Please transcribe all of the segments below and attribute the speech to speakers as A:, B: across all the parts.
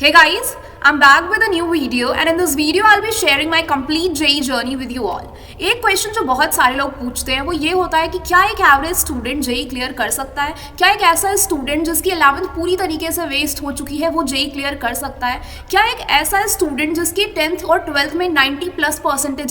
A: Hey guys, I'm back with a new video and in this video I'll be sharing my complete JEE journey with you all. एक question जो बहुत सारे लोग पूछते हैं वो ये होता है कि क्या एक एवरेज स्टूडेंट जेई क्लियर कर सकता है? क्या एक ऐसा स्टूडेंट जिसकी 11th पूरी तरीके से वेस्ट हो चुकी है वो जेई क्लियर कर सकता है? क्या एक ऐसा स्टूडेंट जिसकी 10th और 12th में 90+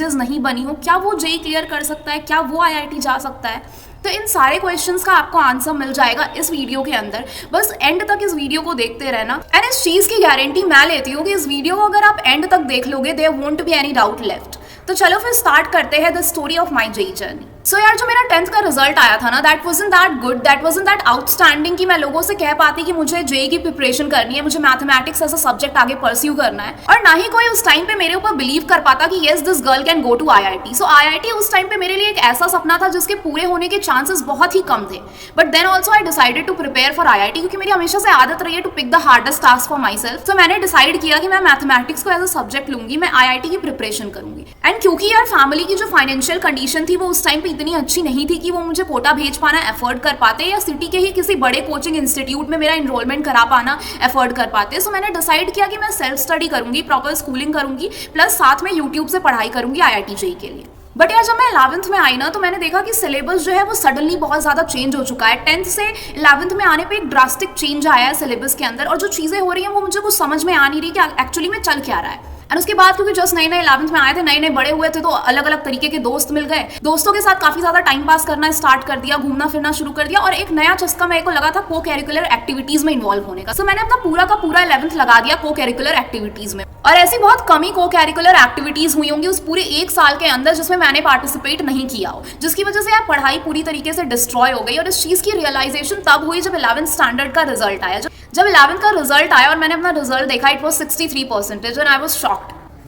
A: % नहीं बनी हो, क्या वो जेई क्लियर कर सकता है? क्या वो IIT जा सकता है? तो इन सारे क्वेश्चंस का आपको आंसर मिल जाएगा इस वीडियो के अंदर। बस एंड तक इस वीडियो को देखते रहना एंड इस चीज की गारंटी मैं लेती हूँ कि इस वीडियो को अगर आप एंड तक देख लोगे there won't be any doubt left. तो चलो फिर स्टार्ट करते हैं the story of my JEE journey. So यार जो मेरा 10th का रिजल्ट आया था ना, that wasn't that good, that wasn't that outstanding कि मैं लोगों से कह पाती कि मुझे जेई की प्रिपरेशन करनी है, मुझे मैथमेटिक्स ऐसा सब्जेक्ट आगे परस्यू करना है, और ना ही कोई उस टाइम पे मेरे ऊपर बिलीव कर पाता कि yes this girl can go to IIT। So IIT उस टाइम पे मेरे लिए एक ऐसा सपना था जिसके पूरे होने के चांसेस बहुत ही कम थे। But then also I decided to prepare for IIT क्योंकि मेरी हमेशा से आदत रही है to pick the hardest task for myself. तो मैंने डिसाइड किया कि मैं मैथमेटिक्स को एज अ सब्जेक्ट लूंगी, मैं IIT की प्रिपरेशन करूंगी। एंड क्योंकि यार फैमिली की जो फाइनेंशियल कंडीशन थी वो उस टाइम पे इतनी अच्छी नहीं थी कि वो मुझे कोटा भेज पाना एफर्ड कर पाते या सिटी के ही किसी बड़े कोचिंग इंस्टीट्यूट में मेरा एनरोलमेंट करा पाना एफर्ड कर पाते। सो मैंने डिसाइड किया कि मैं सेल्फ स्टडी करूंगी, प्रॉपर स्कूलिंग करूंगी, प्लस साथ में यूट्यूब से पढ़ाई करूंगी IIT जेई के लिए। बट यार जब मैं 11th में आई ना तो मैंने देखा कि सिलेबस जो है वो सडनली बहुत ज़्यादा चेंज हो चुका है। 10th से 11th में आने पे एक ड्रास्टिक चेंज आया है सिलेबस के अंदर, और जो चीज़ें हो रही हैं वो मुझे कुछ समझ में आ नहीं रही कि एक्चुअली में चल क्या रहा है। एंड उसके बाद क्योंकि जस्ट नए 11th में आए थे, नए बड़े हुए थे, तो अलग अलग तरीके के दोस्त मिल गए, दोस्तों के साथ काफी ज्यादा टाइम पास करना स्टार्ट कर दिया, घूमना फिरना शुरू कर दिया, और एक नया चस्का मेरे को लगा था को करिकुलर एक्टिविटीज में इन्वॉल्व होने का। सो मैंने अपना पूरा का पूरा 11th लगा दिया को करिकुलर एक्टिविटीज में, और ऐसी बहुत कम ही को करिकुलर एक्टिविटीज हुई होंगी उस पूरे एक साल के अंदर जिसमें मैंने पार्टिसिपेट नहीं किया हो, जिसकी वजह से यार पढ़ाई पूरी तरीके से डिस्ट्रॉय हो गई। और इस चीज की रियलाइजेशन तब हुई जब 11th स्टैंडर्ड का रिजल्ट आया। जब 11th का रिजल्ट आया और मैंने अपना रिजल्ट देखा, it was 63% and I was shocked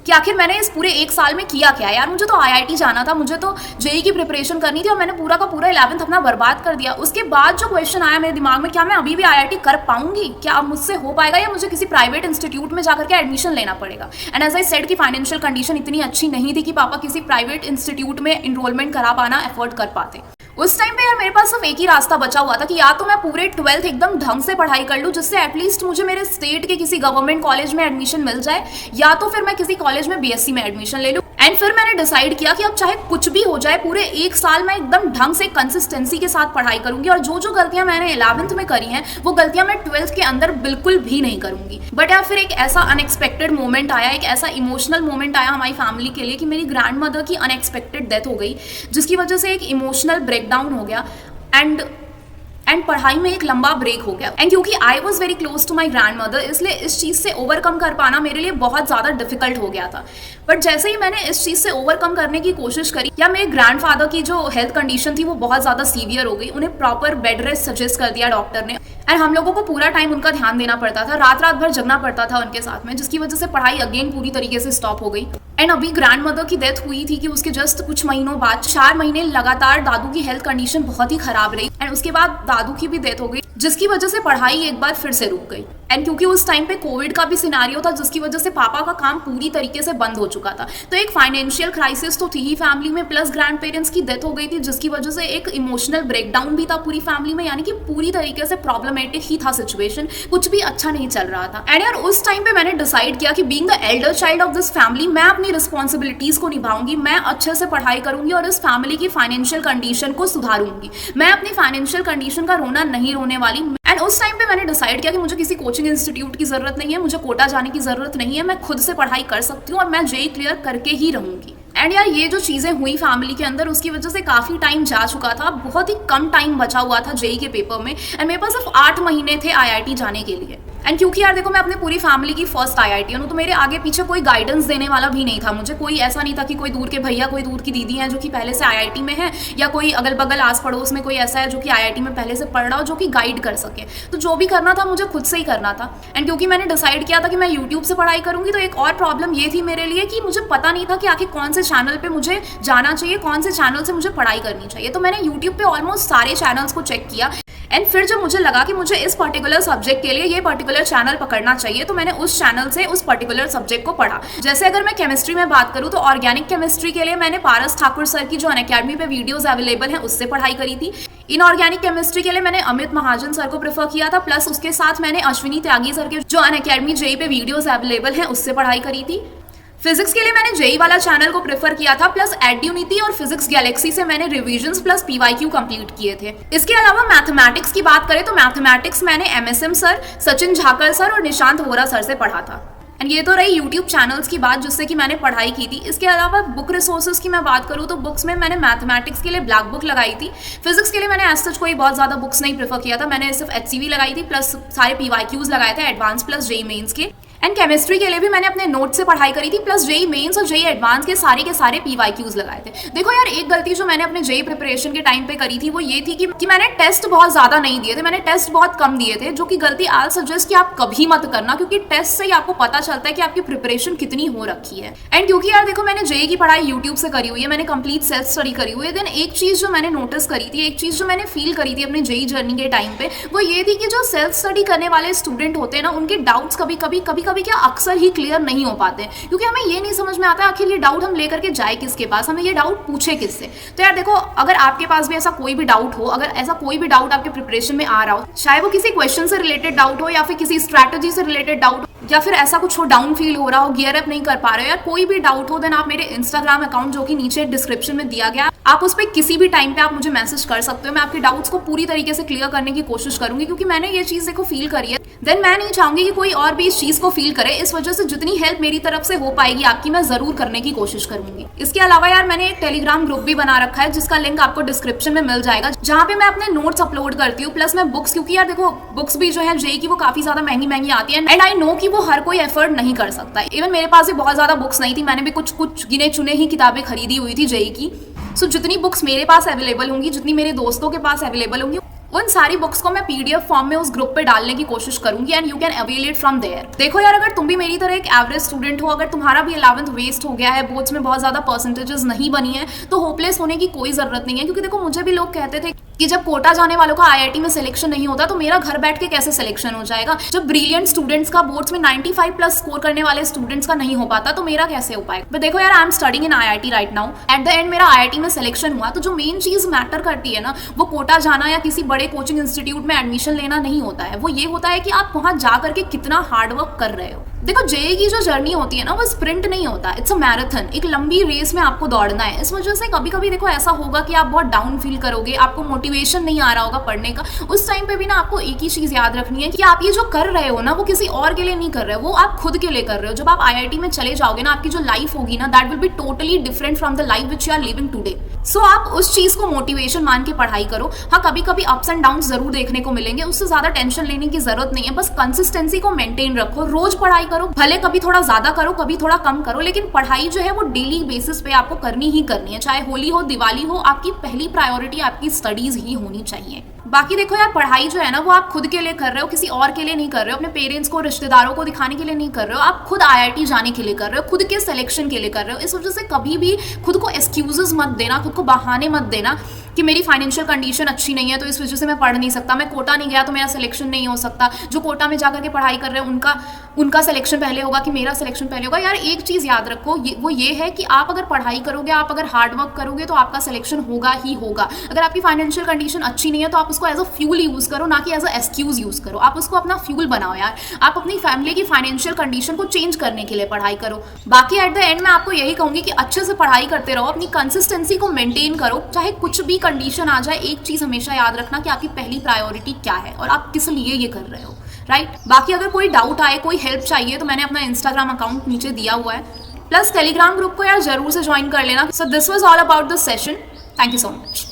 A: कि आखिर मैंने इस पूरे एक साल में किया क्या यार। मुझे तो IIT जाना था, मुझे तो जेई की प्रिपरेशन करनी थी, और मैंने पूरा का पूरा 11th अपना बर्बाद कर दिया। उसके बाद जो क्वेश्चन आया मेरे दिमाग में, क्या मैं अभी भी IIT कर पाऊंगी, क्या मुझसे हो पाएगा, या मुझे किसी प्राइवेट इंस्टीट्यूट में जाकर के एडमिशन लेना पड़ेगा। एंड एज आई सेड कि फाइनेंशियल कंडीशन इतनी अच्छी नहीं थी कि पापा किसी प्राइवेट इंस्टीट्यूट में इनरोलमेंट करा पाना एफोर्ड कर पाते। उस टाइम पे यार मेरे पास सिर्फ एक ही रास्ता बचा हुआ था कि या तो मैं पूरे 12th एकदम ढंग से पढ़ाई कर लूँ जिससे एटलीस्ट मुझे मेरे स्टेट के किसी गवर्नमेंट कॉलेज में एडमिशन मिल जाए, या तो फिर मैं किसी कॉलेज में BSc में एडमिशन ले लूँ। एंड फिर मैंने डिसाइड किया कि अब चाहे कुछ भी हो जाए, पूरे एक साल मैं एकदम ढंग से कंसिस्टेंसी के साथ पढ़ाई करूंगी, और जो जो गलतियां मैंने 11th में करी हैं वो गलतियां मैं 12th के अंदर बिल्कुल भी नहीं करूंगी। बट यार फिर एक ऐसा अनएक्सपेक्टेड मोमेंट आया, एक ऐसा इमोशनल मोमेंट आया हमारी फैमिली के लिए कि मेरी ग्रैंड मदर की अनएक्सपेक्टेड डेथ हो गई, जिसकी वजह से एक इमोशनल ब्रेकडाउन हो गया एंड पढ़ाई में एक लंबा ब्रेक हो गया। एंड क्योंकि I was very close to my grandmother, इसलिए इस चीज़ से ओवरकम कर पाना मेरे लिए बहुत ज़्यादा डिफिकल्ट हो गया था। बट जैसे ही मैंने इस चीज़ से ओवरकम करने की कोशिश करी, या मेरे ग्रैंडफादर की जो हेल्थ कंडीशन थी वो बहुत ज़्यादा सीवियर हो गई, उन्हें प्रॉपर बेड रेस्ट सजेस्ट कर दिया डॉक्टर ने, एंड हम लोगों को पूरा टाइम उनका ध्यान देना पड़ता था, रात रात भर जगना पड़ता था उनके साथ में, जिसकी वजह से पढ़ाई अगेन पूरी तरीके से स्टॉप हो गई। एंड अभी ग्रैंड मदर की डेथ हुई थी कि उसके जस्ट कुछ महीनों बाद 4 महीने लगातार दादू की हेल्थ कंडीशन बहुत ही खराब रही, एंड उसके बाद दादू की भी डेथ हो गई, जिसकी वजह से पढ़ाई एक बार फिर से रुक गई। एंड क्योंकि उस टाइम पे कोविड का भी सिनारियो था, जिसकी वजह से पापा का काम पूरी तरीके से बंद हो चुका था, तो एक फाइनेंशियल क्राइसिस तो थी ही फैमिली में, प्लस ग्रैंड पेरेंट्स की डेथ हो गई थी, जिसकी वजह से एक इमोशनल ब्रेकडाउन भी था पूरी फैमिली में, यानी कि पूरी तरीके से प्रॉब्लमेटिक ही था सिचुएशन, कुछ भी अच्छा नहीं चल रहा था। एंड यार उस टाइम पे मैंने डिसाइड किया कि being the Elder child of this family, मैं अपनी रिस्पॉन्सिबिलिटीज को निभाऊंगी, मैं अच्छे से पढ़ाई करूंगी और इस फैमिली की फाइनेंशियल कंडीशन को सुधारूंगी। मैं अपनी फाइनेंशियल कंडीशन का रोना नहीं रोने वाली। एंड उस टाइम पे मैंने डिसाइड किया कि मुझे किसी कोचिंग इंस्टीट्यूट की जरूरत नहीं है, मुझे कोटा जाने की जरूरत नहीं है, मैं खुद से पढ़ाई कर सकती हूँ और मैं जेई क्लियर करके ही रहूंगी। एंड यार ये जो चीज़ें हुई फैमिली के अंदर, उसकी वजह से काफ़ी टाइम जा चुका था, बहुत ही कम टाइम बचा हुआ था जेई के पेपर में, एंड मेरे पास सिर्फ 8 महीने थे IIT जाने के लिए। एंड क्योंकि यार देखो मैं अपनी पूरी फैमिली की फर्स्ट IIT हूँ, तो मेरे आगे पीछे कोई गाइडेंस देने वाला भी नहीं था मुझे, कोई ऐसा नहीं था कि कोई दूर के भैया, कोई दूर की दीदी हैं जो कि पहले से IIT में है, या कोई अगल बगल आस पड़ोस में कोई ऐसा है जो कि IIT में पहले से पढ़ रहा हो जो कि गाइड कर सके। तो जो भी करना था मुझे खुद से ही करना था। एंड क्योंकि मैंने डिसाइड किया था कि मैं यूट्यूब से पढ़ाई करूंगी, तो एक और प्रॉब्लम ये थी मेरे लिए कि मुझे पता नहीं था कि आखिर कौन से चैनल पर मुझे जाना चाहिए, कौन से चैनल से मुझे पढ़ाई करनी चाहिए। तो मैंने यूट्यूब पे ऑलमोस्ट सारे चैनल्स को चेक किया, एंड फिर जब मुझे लगा कि मुझे इस पर्टिकुलर सब्जेक्ट के लिए ये पर्टिकुलर चैनल पकड़ना चाहिए, तो मैंने उस चैनल से उस पर्टिकुलर सब्जेक्ट को पढ़ा। जैसे अगर मैं केमिस्ट्री में बात करूँ तो ऑर्गेनिक केमिस्ट्री के लिए मैंने पारस ठाकुर सर की जो अनअकैडमी पे वीडियोस अवेलेबल हैं उससे पढ़ाई करी थी। इनऑर्गेनिक केमिस्ट्री के लिए मैंने अमित महाजन सर को प्रेफर किया था, प्लस उसके साथ मैंने अश्विनी त्यागी सर के जो अनअकैडमी जेई पे वीडियोस अवेलेबल हैं उससे पढ़ाई करी थी। फिजिक्स के लिए मैंने जेई वाला चैनल को प्रेफर किया था, प्लस एड्यूनिटी और फिजिक्स गैलेक्सी से मैंने रिविजन्स प्लस पीवाईक्यू कंप्लीट किए थे। इसके अलावा मैथमेटिक्स की बात करें तो मैथमेटिक्स मैंने एमएसएम सर, सचिन झाकर सर और निशांत वोरा सर से पढ़ा था। एंड ये तो रही यूट्यूब चैनल्स की बात जिससे कि मैंने पढ़ाई की थी। इसके अलावा बुक रिसोर्सेज की मैं बात करूँ तो बुक्स में मैंने मैथमेटिक्स के लिए ब्लैक बुक लगाई थी। फिजिक्स के लिए मैंने एज सच कोई बहुत ज़्यादा बुक्स नहीं प्रेफर किया था, मैंने सिर्फ HCV लगाई थी, प्लस सारे पीवाईक्यूज लगाए थे एडवांस प्लस जेई मेन्स के। एंड केमिस्ट्री के लिए भी मैंने अपने नोट से पढ़ाई करी थी, प्लस जेई मेन्स और जेई एडवांस के सारे पीवाईक्यूज लगाए थे। देखो यार, एक गलती जो मैंने अपने जेई प्रिपरेशन के टाइम पे करी थी वो ये थी कि मैंने टेस्ट बहुत ज़्यादा नहीं दिए थे, मैंने टेस्ट बहुत कम दिए थे, जो कि गलती आई सजेस्ट कि आप कभी मत करना, क्योंकि टेस्ट से ही आपको पता चलता है कि आपकी प्रिपरेशन कितनी हो रखी है। एंड क्योंकि यार देखो, मैंने जेई की पढ़ाई यूट्यूब से करी हुई है, मैंने कंप्लीट सेल्फ स्टडी करी हुई है। देन एक चीज़ जो मैंने नोटिस करी थी, एक चीज़ जो मैंने फील करी थी अपने जेई जर्नी के टाइम पे, वो ये थी कि जो सेल्फ स्टडी करने वाले स्टूडेंट होते हैं ना, उनके डाउट्स कभी कभी क्या अक्सर ही क्लियर नहीं हो पाते, क्योंकि हमें ये नहीं समझ में आता आखिर ये डाउट हम लेकर के जाए किसके पास, हमें ये डाउट पूछे किससे। तो यार देखो, अगर आपके पास भी ऐसा कोई भी डाउट हो, अगर ऐसा कोई भी डाउट आपके प्रिपरेशन में आ रहा हो, चाहे वो किसी क्वेश्चन से रिलेटेड डाउट हो या फिर किसी स्ट्रैटेजी से रिलेटेड डाउट हो, या फिर ऐसा कुछ हो डाउन फील हो रहा हो, गियर अप नहीं कर पा रहे हो, या कोई भी डाउट हो, देन आप मेरे इंस्टाग्राम अकाउंट जो कि नीचे डिस्क्रिप्शन में दिया गया, आप उस पर किसी भी टाइम पे आप मुझे मैसेज कर सकते हो। मैं आपके डाउट्स को पूरी तरीके से क्लियर करने की कोशिश करूंगी, क्योंकि मैंने ये चीज़ देखो फील करी है। देन मैं नहीं चाहूंगी कि कोई और भी इस चीज़ को फील करे, इस वजह से जितनी हेल्प मेरी तरफ से हो पाएगी आपकी, मैं जरूर करने की कोशिश करूंगी। इसके अलावा यार, मैंने एक टेलीग्राम ग्रुप भी बना रखा है जिसका लिंक आपको डिस्क्रिप्शन में मिल जाएगा, जहाँ पे मैं अपने नोट्स अपलोड करती हूँ, प्लस मैं बुक्स, क्योंकि यार देखो बुक्स भी जो है जेई की वो काफी ज्यादा महंगी आती है, एंड आई नो कि वो हर कोई एफर्ट नहीं कर सकता। इवन मेरे पास भी बहुत ज्यादा बुक्स नहीं थी, मैंने भी कुछ गिने चुने ही किताबें खरीदी हुई थी जेई की। सो जितनी बुक्स मेरे पास अवेलेबल होंगी, जितनी मेरे दोस्तों के पास अवेलेबल होंगी, उन सारी बुक्स को मैं PDF फॉर्म में उस ग्रुप पे डालने की कोशिश करूंगी, and you can avail it from there. देखो यार, अगर तुम भी मेरी तरह एक एवरेज स्टूडेंट हो, अगर तुम्हारा भी 11th वेस्ट हो गया है, बोर्ड्स में बहुत ज्यादा परसेंटेजेस नहीं बनी है, तो होपलेस होने की कोई जरूरत नहीं है। क्योंकि देखो, मुझे भी लोग कहते थे कि जब कोटा जाने वालों का IIT में सिलेक्शन नहीं होता तो मेरा घर बैठ के कैसे सिलेक्शन हो जाएगा। जब ब्रिलियंट स्टूडेंट्स का बोर्ड्स में 95 प्लस स्कोर करने वाले स्टूडेंट्स का नहीं हो पाता तो मेरा कैसे हो पाएगा। बट देखो यार, I am studying in IIT right now, at the end मेरा IIT में सिलेक्शन हुआ, तो जो मेन चीज मैटर करती है ना, वो कोटा जाना या किसी बड़े कोचिंग इंस्टीट्यूट में एडमिशन लेना नहीं होता है। वो ये होता है कि आप वहां जा करके कितना हार्डवर्क कर रहे हो। देखो, जेई की जो जर्नी होती है ना, वो स्प्रिंट नहीं होता, इट्स अ मैराथन, एक लंबी रेस में आपको दौड़ना है। इस वजह से कभी कभी देखो ऐसा होगा कि आप बहुत डाउन फील करोगे, आपको मोटिवेशन नहीं आ रहा होगा पढ़ने का। उस टाइम पे भी ना आपको एक ही चीज याद रखनी है कि आप ये जो कर रहे हो ना, वो किसी और के लिए नहीं कर रहे हो, वो आप खुद के लिए कर रहे हो। जब आप IIT में चले जाओगे ना, आपकी जो लाइफ होगी ना, that will be totally different from the life which you are living today. So आप उस चीज को मोटिवेशन मान के पढ़ाई करो। हाँ, कभी कभी अप्स एंड डाउन जरूर देखने को मिलेंगे, उससे ज्यादा टेंशन लेने की जरूरत नहीं है। बस कंसिस्टेंसी को मेंटेन रखो, रोज पढ़ाई करो, भले कभी थोड़ा ज्यादा करो, कभी थोड़ा कम करो, लेकिन पढ़ाई जो है वो डेली बेसिस पे आपको करनी ही करनी है। चाहे होली हो, दिवाली हो, आपकी पहली प्रायोरिटी आपकी स्टडीज ही होनी चाहिए। बाकी देखो यार, पढ़ाई जो है ना, वो आप खुद के लिए कर रहे हो, किसी और के लिए नहीं कर रहे हो, अपने पेरेंट्स को, रिश्तेदारों को दिखाने के लिए नहीं कर रहे हो, आप खुद IIT जाने के लिए कर रहे हो, खुद के सिलेक्शन के लिए कर रहे हो। इस वजह से कभी भी खुद को एक्सक्यूजेस मत देना, खुद को बहाने मत देना कि मेरी फाइनेंशियल कंडीशन अच्छी नहीं है तो इस वजह से मैं पढ़ नहीं सकता, मैं कोटा नहीं गया तो मेरा सिलेक्शन नहीं हो सकता, जो कोटा में जाकर के पढ़ाई कर रहे हैं उनका सिलेक्शन पहले होगा कि मेरा सिलेक्शन पहले होगा। यार एक चीज़ याद रखो, वो ये है कि आप अगर पढ़ाई करोगे, आप अगर हार्डवर्क करोगे तो आपका सिलेक्शन होगा ही होगा। अगर आपकी फाइनेंशियल कंडीशन अच्छी नहीं है तो आप उसको एज अ फ्यूल यूज़ करो, ना कि एज अ एक्सक्यूज यूज़ करो। आप उसको अपना फ्यूल बनाओ यार, आप अपनी फैमिली की फाइनेंशियल कंडीशन को चेंज करने के लिए पढ़ाई करो। बाकी एट द एंड मैं आपको यही कहूँगी कि अच्छे से पढ़ाई करते रहो, अपनी कंसिस्टेंसी को मेंटेन करो, चाहे कुछ भी कंडीशन आ जाए। एक चीज़ हमेशा याद रखना कि आपकी पहली प्रायोरिटी क्या है और आप किस लिए ये कर रहे हो, राइट। बाकी अगर कोई डाउट आए, कोई हेल्प चाहिए, तो मैंने अपना इंस्टाग्राम अकाउंट नीचे दिया हुआ है, प्लस टेलीग्राम ग्रुप को यार जरूर से ज्वाइन कर लेना। So this was all about this session. Thank you so much.